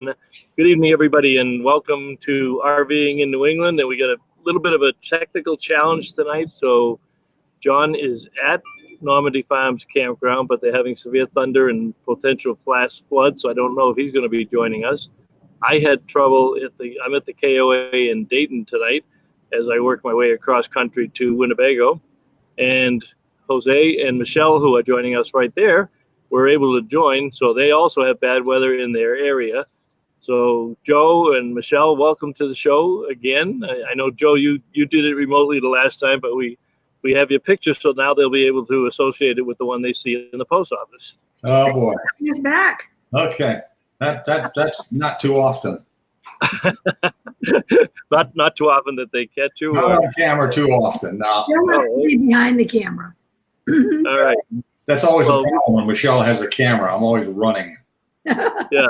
Good evening, everybody, and welcome to RVing in New England. And we got a little bit of a technical challenge tonight. So John is at Normandy Farms Campground, but they're having severe thunder and potential flash flood. So I don't know if he's going to be joining us. I had trouble I'm at the KOA in Dayton tonight as I work my way across country to Winnebago. And Jose and Michelle, who are joining us right there, were able to join. So they also have bad weather in their area. So Joe and Michelle, welcome to the show again. I know, Joe, you did it remotely the last time, but we have your picture, so now they'll be able to associate it with the one they see in the post office. Oh boy, he's back. Okay, that's not too often. not too often that they catch you. Not on camera too often. No. Be behind the camera. All right. That's always a problem when Michelle has a camera. I'm always running. Yeah.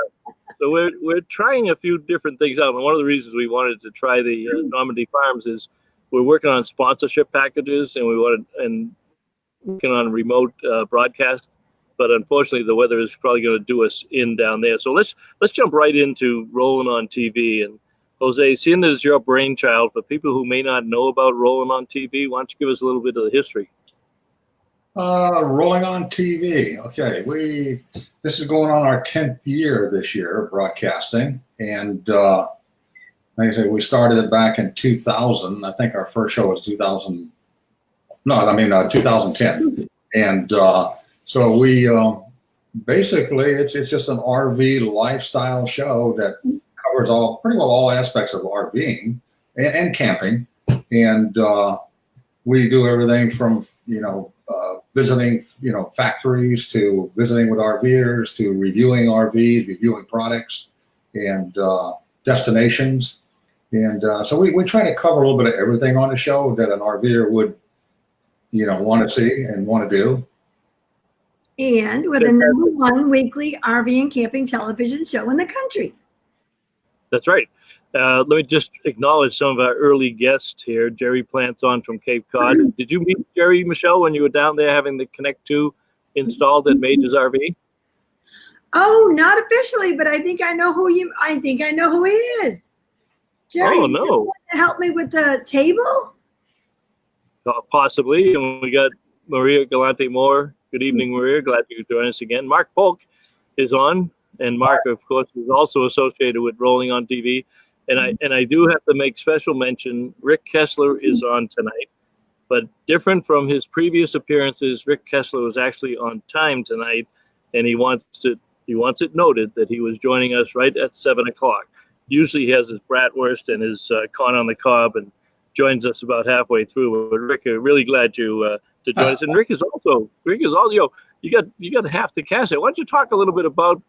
So we're trying a few different things out, and one of the reasons we wanted to try the Normandy Farms is we're working on sponsorship packages, and working on remote broadcast. But unfortunately, the weather is probably going to do us in down there. So let's jump right into rolling on TV. And Jose, seeing that it's your brainchild, for people who may not know about rolling on TV, why don't you give us a little bit of the history? Rolling on TV. Okay, this is going on our 10th year this year of broadcasting, and like I say, we started it back in 2000. I think our first show was 2000. No, I mean 2010, and so we basically it's just an RV lifestyle show that covers pretty well all aspects of RVing and camping, and we do everything from visiting, factories, to visiting with RVers, to reviewing RVs, reviewing products, and destinations. And so we try to cover a little bit of everything on the show that an RVer would, want to see and want to do. And we're the #1 weekly RV and camping television show in the country. That's right. Let me just acknowledge some of our early guests here. Jerry Plant's on from Cape Cod. Mm-hmm. Did you meet Jerry, Michelle, when you were down there having the Connect 2 installed at Major's RV? Oh, not officially, but I think I know who he is. Jerry, oh, no. You help me with the table? Possibly. And we got Maria Galante Moore. Good evening, Maria. Glad you could join us again. Mark Polk is on. And Mark, of course, is also associated with Rolling on TV. And I do have to make special mention, Rick Kessler is on tonight. But different from his previous appearances, Rick Kessler was actually on time tonight, and he wants it noted that he was joining us right at 7 o'clock. Usually he has his bratwurst and his corn on the cob and joins us about halfway through. But Rick, I'm really glad you to join us. And Rick is also you got half the cast. Why don't you talk a little bit about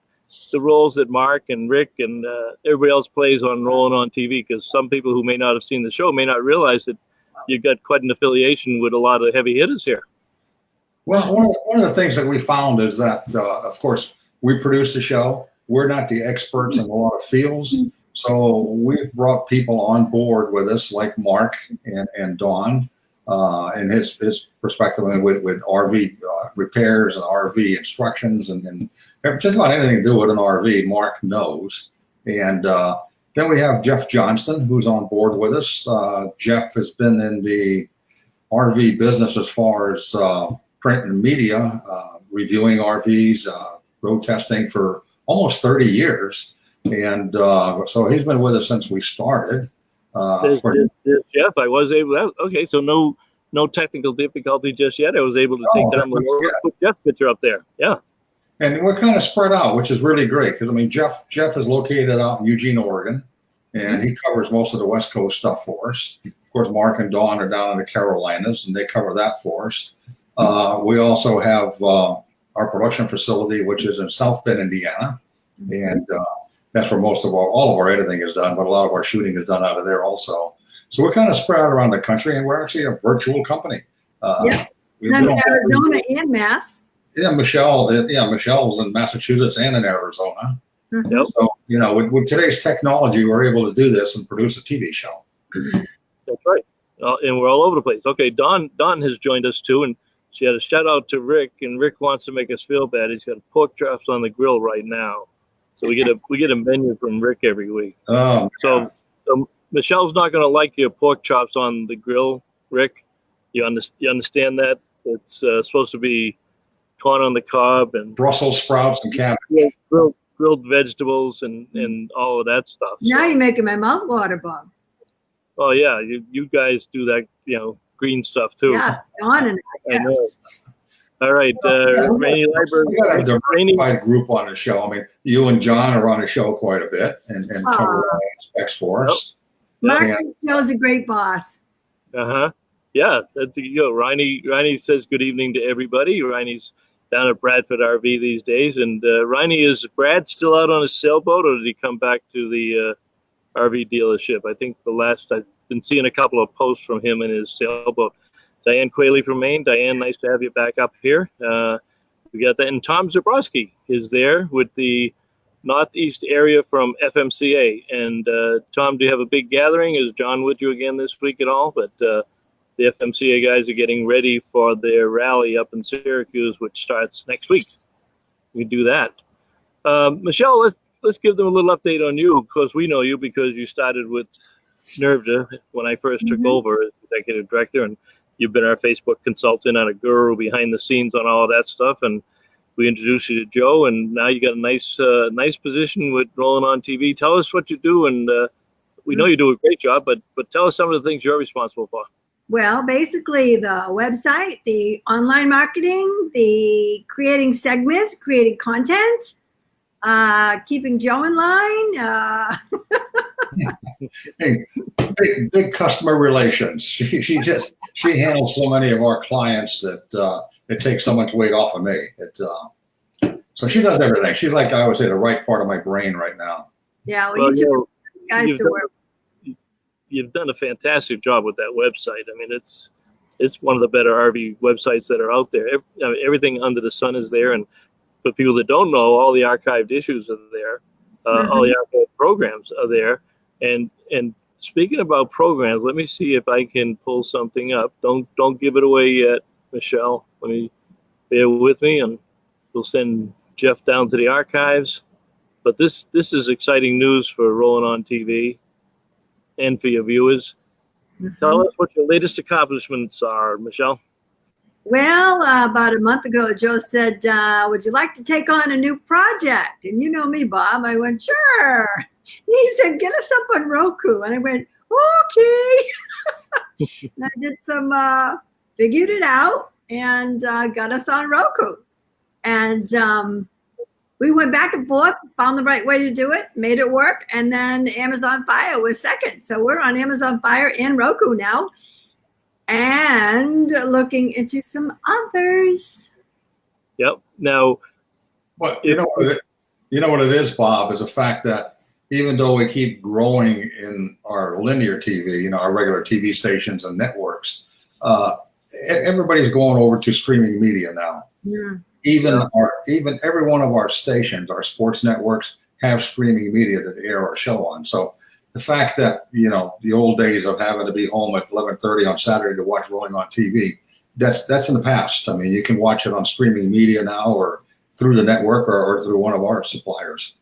the roles that Mark and Rick and everybody else plays on Rolling on TV, because some people who may not have seen the show may not realize that you've got quite an affiliation with a lot of heavy hitters here. Well, one of the things that we found is that, of course, we produce the show. We're not the experts in a lot of fields. So we've brought people on board with us like Mark and Don and his perspective with RV repairs and RV instructions and just about anything to do with an RV, Mark knows. And then we have Jeff Johnston, who's on board with us. Jeff has been in the RV business as far as print and media, reviewing RVs, road testing for almost 30 years. And so he's been with us since we started. Jeff, I was able to, okay, so no technical difficulty just yet. I was able to take down the logo, put Jeff's picture up there. Yeah. And we're kind of spread out, which is really great because, Jeff is located out in Eugene, Oregon, and he covers most of the West Coast stuff for us. Of course, Mark and Dawn are down in the Carolinas, and they cover that for us. We also have our production facility, which is in South Bend, Indiana, and that's where all of our editing is done, but a lot of our shooting is done out of there also. So we're kind of spread out around the country, and we're actually a virtual company. Yeah, in Arizona and Mass. Yeah, Michelle's in Massachusetts and in Arizona. Yep. So, with today's technology, we're able to do this and produce a TV show. That's right. And we're all over the place. Okay, Dawn has joined us too, and she had a shout out to Rick, and Rick wants to make us feel bad. He's got pork chops on the grill right now. So we get a menu from Rick every week. Oh, So Michelle's not going to like your pork chops on the grill, Rick. You understand that? It's supposed to be corn on the cob and Brussels sprouts and cabbage. grilled vegetables and all of that stuff. Now you're making my mouth water, Bob. Oh yeah, you guys do that, green stuff too. Yeah, Dawn and I know. All right, Rainy Library. We got a diversified group on the show. I mean, you and John are on the show quite a bit and cover all aspects for us. Mark Joe's a great boss. Yeah, that's Riney says good evening to everybody. Riney's down at Bradford RV these days, and Riney, is Brad still out on his sailboat, or did he come back to the RV dealership? I think the last I've been seeing a couple of posts from him and his sailboat. Diane Quayle from Maine. Diane, nice to have you back up here. We got that. And Tom Zabrowski is there with the Northeast area from FMCA. And Tom, do you have a big gathering? Is John with you again this week at all? But the FMCA guys are getting ready for their rally up in Syracuse, which starts next week. We do that. Michelle, let's give them a little update on you. Of course, we know you because you started with Nervda when I first took over as executive director, and you've been our Facebook consultant and a guru behind the scenes on all of that stuff. And we introduced you to Joe, and now you got a nice position with Rolling on TV. Tell us what you do, and we know you do a great job, but tell us some of the things you're responsible for. Well, basically the website, the online marketing, the creating segments, creating content, keeping Joe in line. Hey, big customer relations. She handles so many of our clients that it takes so much weight off of me. So she does everything. She's like, I would say, the right part of my brain right now. Yeah, well, you two guys to work. You've done a fantastic job with that website. I mean, it's one of the better RV websites that are out there. Everything under the sun is there, and for people that don't know, all the archived issues are there. All the archived programs are there. And speaking about programs, let me see if I can pull something up. Don't give it away yet, Michelle. Let me bear with me, and we'll send Jeff down to the archives. But this is exciting news for Rolling on TV and for your viewers. Tell us what your latest accomplishments are, Michelle. Well, about a month ago, Joe said, would you like to take on a new project? And you know me, Bob. I went, sure. He said, get us up on Roku. And I went, okay. And I did some, figured it out and got us on Roku. And we went back and forth, found the right way to do it, made it work. And then Amazon Fire was second. So we're on Amazon Fire and Roku now. And looking into some others. Yep. Now, well, you know what it is, Bob, is the fact that even though we keep growing in our linear TV, our regular TV stations and networks, everybody's going over to streaming media now. Yeah. Even every one of our stations, our sports networks, have streaming media that air our show on. So the fact that, the old days of having to be home at 11:30 on Saturday to watch Rolling on TV, that's in the past. I mean, you can watch it on streaming media now or through the network or through one of our suppliers.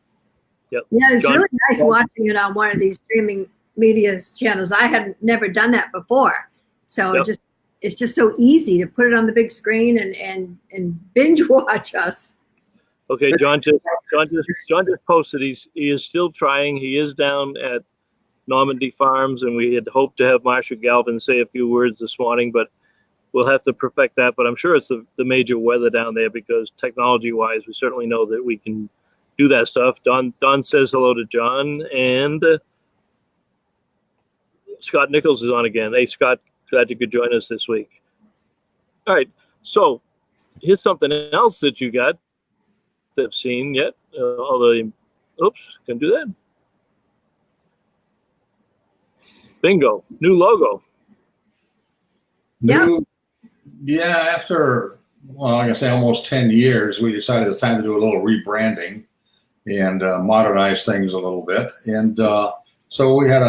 Yep. Yeah, it's really nice watching it on one of these streaming media channels. I had never done that before. So it's just so easy to put it on the big screen and binge watch us. Okay, John just posted he is still trying. He is down at Normandy Farms, and we had hoped to have Marsha Galvin say a few words this morning, but we'll have to perfect that. But I'm sure it's the major weather down there because technology-wise, we certainly know that we can do that stuff. Don says hello to John, and Scott Nichols is on again. Hey, Scott, glad you could join us this week. All right, so here's something else that you got that I've seen yet. Oops, can do that. Bingo, new logo. After, like I say, almost 10 years, we decided it's time to do a little rebranding and modernize things a little bit. And so we had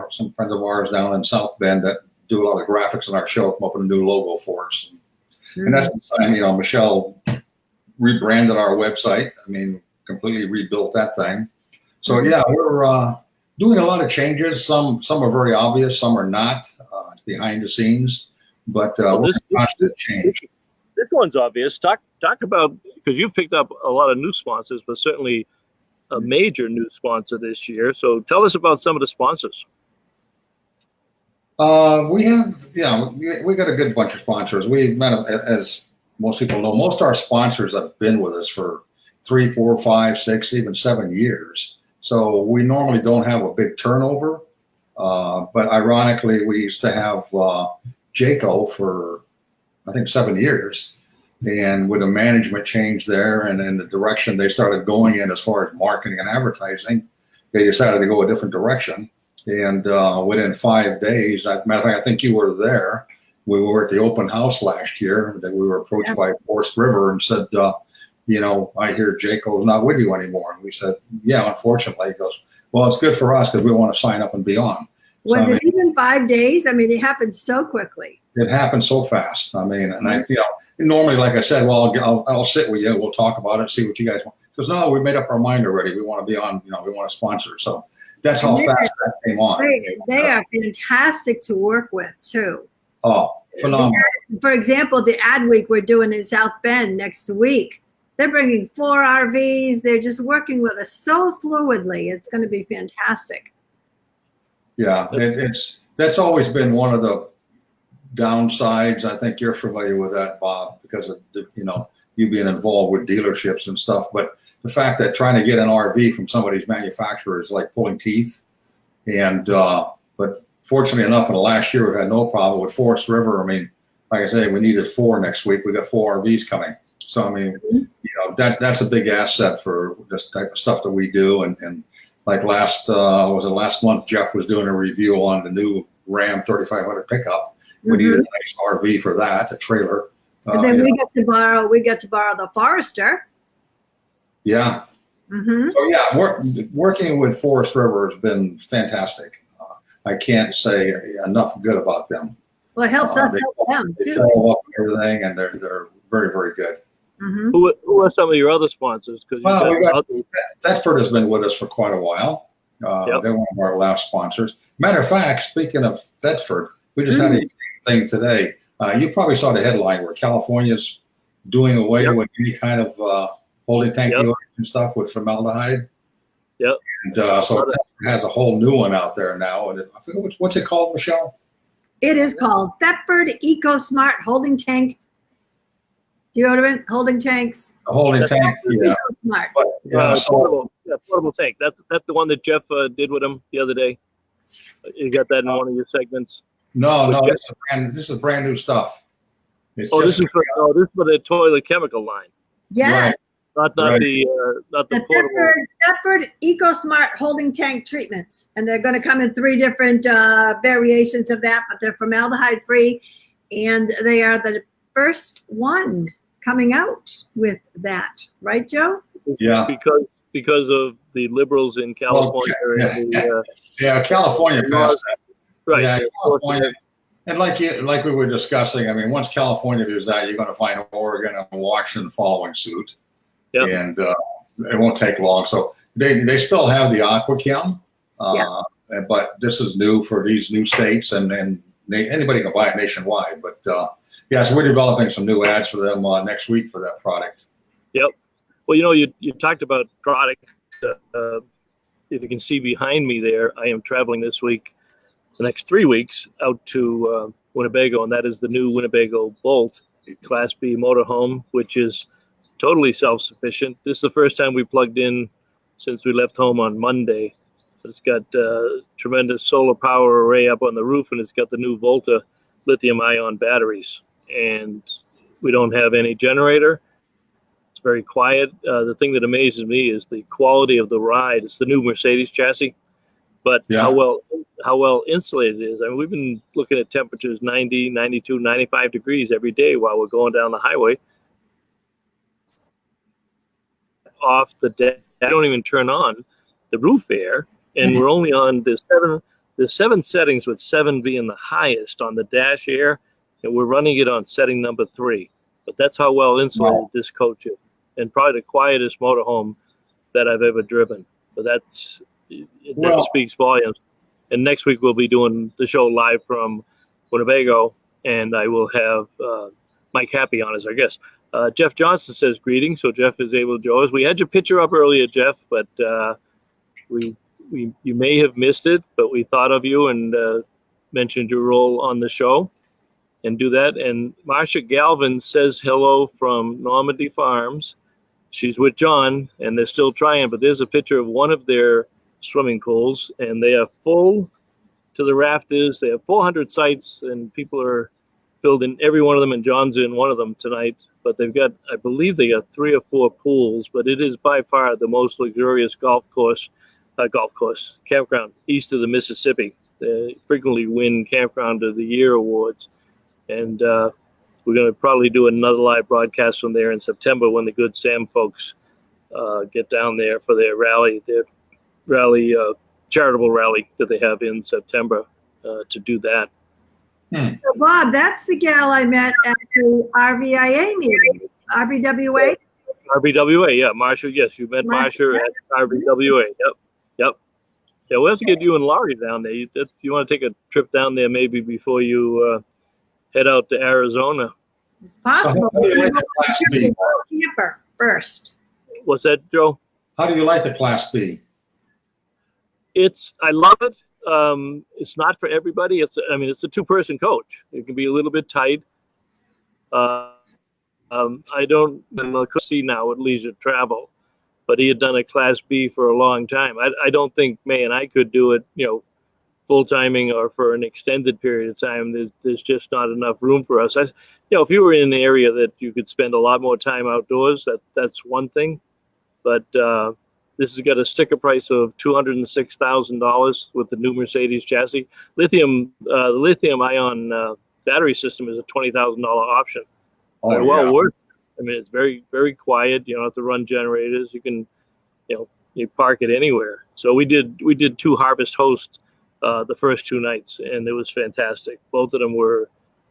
some friends of ours down in South Bend that do a lot of graphics on our show, come up with a new logo for us. And that's the time, Michelle rebranded our website. I mean, completely rebuilt that thing. So yeah, we're doing a lot of changes. Some are very obvious, some are not behind the scenes, but we're in constant change. This one's obvious. Talk about, because you've picked up a lot of new sponsors, but certainly a major new sponsor this year. So tell us about some of the sponsors. We got a good bunch of sponsors. We've met, as most people know, most of our sponsors have been with us for 3, 4, 5, 6, even 7 years. So we normally don't have a big turnover. But ironically, we used to have Jayco for, I think, 7 years. And with a management change there and in the direction they started going in as far as marketing and advertising, they decided to go a different direction. And within 5 days, matter of fact, I think you were there. We were at the open house last year that we were approached by Forest River and said, I hear Jayco is not with you anymore. And we said, yeah, unfortunately. He goes, well, it's good for us because we want to sign up and be on. Was it even 5 days? I mean, it happened so quickly. It happened so fast. I mean, and normally, like I said, well, I'll sit with you. We'll talk about it, see what you guys want. Because no, we made up our mind already. We want to be on, we want to sponsor. So that's how fast that came on. They are fantastic to work with too. Oh, phenomenal. For example, the ad week we're doing in South Bend next week. They're bringing 4 RVs. They're just working with us so fluidly. It's going to be fantastic. Yeah, that's always been one of the downsides. I think you're familiar with that, Bob, because of you being involved with dealerships and stuff. But the fact that trying to get an RV from somebody's manufacturer is like pulling teeth. And but fortunately enough, in the last year we've had no problem with Forest River. I mean, like I say, we needed 4 next week. We got 4 RVs coming. So I mean, that's a big asset for this type of stuff that we do. And like last month, Jeff was doing a review on the new Ram 3500 pickup. We needed a nice RV for that, a trailer. And then we got to borrow the Forester. Yeah. So yeah, working with Forest River has been fantastic. I can't say enough good about them. Well, it helps us help them too. They follow up everything, and they're very, very good. Who are some of your other sponsors? Thetford has been with us for quite a while. They're one of our last sponsors. Matter of fact, speaking of Thetford, we just had a thing today. You probably saw the headline where California's doing away with any kind of holding tank deodorant and stuff with formaldehyde. Yep. And so it has a whole new one out there now. And I forget what's it called, Michelle? It is called Thetford EcoSmart Holding Tank Deodorant Holding Tanks. A holding tank, EcoSmart. Portable tank. That's the one that Jeff did with him the other day. You got that in one of your segments. No, this is brand new stuff. This is for the toilet chemical line. Yes. Right. Not the portable. Thetford EcoSmart Holding Tank treatments, and they're going to come in 3 different variations of that, but they're formaldehyde free, and they are the first one coming out with that, right, Joe? Yeah. Because of the liberals in California. California passed that. Right. Yeah, California. And like we were discussing, I mean, once California does that, you're going to find Oregon and Washington following suit. Yep. And it won't take long. So they still have the AquaChem, but this is new for these new states, and anybody can buy it nationwide. But so we're developing some new ads for them next week for that product. Yep. Well, you talked about product. If you can see behind me there, I am traveling this week, the next 3 weeks, out to Winnebago, and that is the new Winnebago Bolt Class B motorhome, which is totally self-sufficient. This is the first time we plugged in since we left home on Monday. It's got tremendous solar power array up on the roof, and it's got the new Volta lithium-ion batteries. And we don't have any generator. It's very quiet. The thing that amazes me is the quality of the ride. It's the new Mercedes chassis, but how well insulated it is. I mean, we've been looking at temperatures 90, 92, 95 degrees every day while we're going down the highway. Off the deck, I don't even turn on the roof air, and we're only on the 7 settings, with 7 being the highest on the dash air, and we're running it on setting number 3. But that's how well insulated this coach is, and probably the quietest motorhome that I've ever driven. But that Well- speaks volumes. And next week we'll be doing the show live from Winnebago, and I will have Mike Happy on as our guest. Jeff Johnson says greetings, so Jeff is able to join us. We had your picture up earlier, Jeff, but you may have missed it, but we thought of you and mentioned your role on the show, and do that. And Marcia Galvin says hello from Normandy Farms. She's with John, and they're still trying, but there's a picture of one of their swimming pools, and they are full to the rafters. They have 400 sites, and people are filled in every one of them, and John's in one of them tonight. But they've got, I believe they got 3 or 4 pools, but it is by far the most luxurious campground east of the Mississippi. They frequently win Campground of the Year awards. And we're going to probably do another live broadcast from there in September when the Good Sam folks get down there for their rally, charitable rally that they have in September to do that. So Bob, that's the gal I met at the RVIA meeting. RVWA? RVWA, yeah. Marcia, yes, you met Marcia at RVWA. Yep. Yeah, we'll have to get you and Laurie down there. You want to take a trip down there maybe before you head out to Arizona. It's possible. How do you like the Class B? Camper first. What's that, Joe? How do you like the Class B? I love it. It's not for everybody. It's a 2-person coach. It can be a little bit tight. I don't see now at Leisure Travel, but he had done a Class B for a long time. I don't think May and I could do it, full timing or for an extended period of time. There's just not enough room for us. If you were in an area that you could spend a lot more time outdoors, that's one thing. But this has got a sticker price of $206,000 with the new Mercedes chassis. The lithium-ion battery system is a $20,000 option. Oh, well yeah. worth it. It's very, very quiet. You don't have to run generators. You can, you park it anywhere. So we did 2 Harvest Host the first 2 nights, and it was fantastic. Both of them were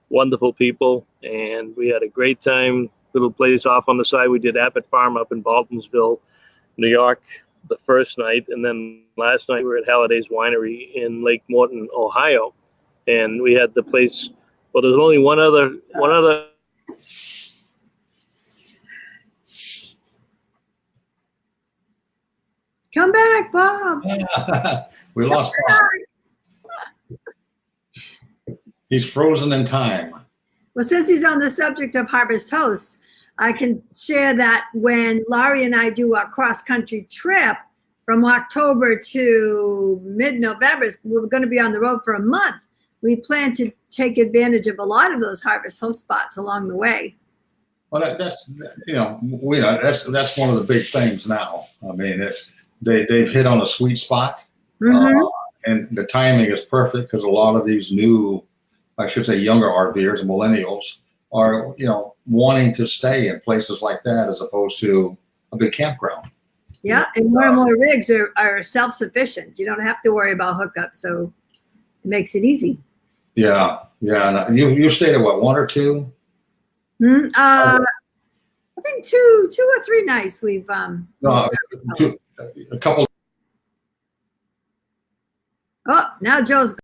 wonderful people, and we had a great time. Little place off on the side. We did Abbott Farm up in Baltonsville, New York, the first night, and then last night we were at Halliday's Winery in Lake Morton, Ohio, and we had the place. Well, there's only one other. Come back, Bob. We lost Bob. He's frozen in time. Well, since he's on the subject of Harvest Hosts, I can share that when Laurie and I do our cross-country trip from October to mid-November, we're going to be on the road for a month. We plan to take advantage of a lot of those Harvest Host spots along the way. Well, that's one of the big things now. They've hit on a sweet spot, and the timing is perfect because a lot of these new, I should say, younger RVers, millennials, are wanting to stay in places like that as opposed to a big campground. Yeah, and more rigs are self-sufficient. You don't have to worry about hookups, so it makes it easy. Yeah. And you stayed at what, 1 or 2? I think 2 or 3 nights we've a couple. Oh, now Joe's